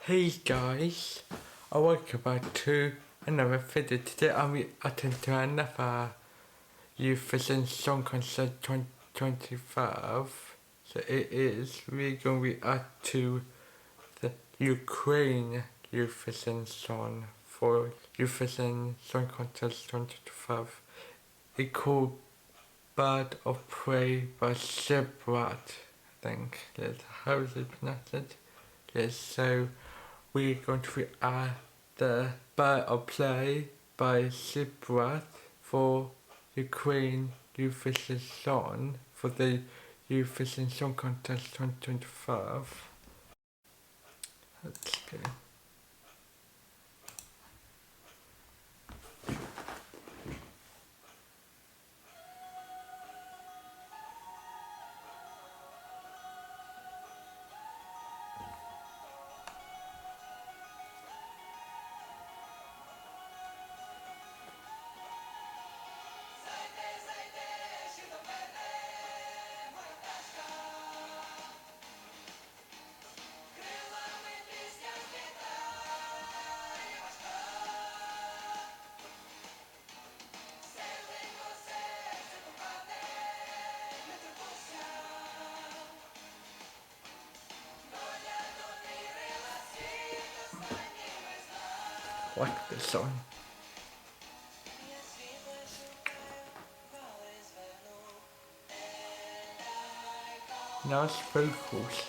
Hey guys, welcome back to another video. Today I'm reacting to another Eurovision Song Contest 2025. So we're going to react to the Ukraine Eurovision song for Eurovision Song Contest 2025. It's called Bird of Prey by Ziferblat, I think. How is it pronounced? Yes, so we're going to react the Bird of Prey by Ziferblat for Ukraine Eurovision song for the Eurovision Song Contest 2025. Let's go. Like this song. Now it's vocals.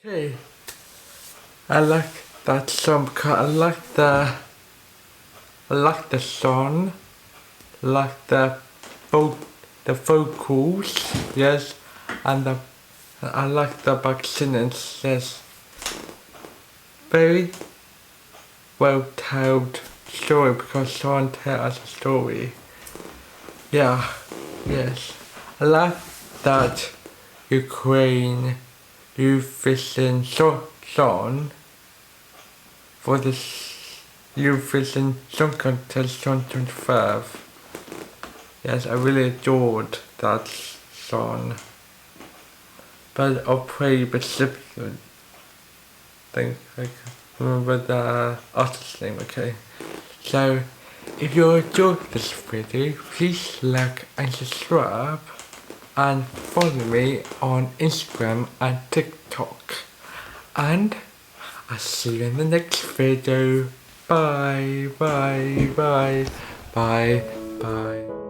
Okay, I like that song because I like the song, like the vocals, yes, and I like the back singing, yes. Very well told story because someone tells us a story. Yeah, yes. I like that Ukraine Eurovision song for the Eurovision Song Contest 2025. Yes, I really adored that song. But I'll play the recipient thing. I can't remember the artist's name, okay? So, if you enjoyed this video, please like and subscribe and follow me on Instagram and TikTok. And I'll see you in the next video. Bye, bye, bye, bye, bye.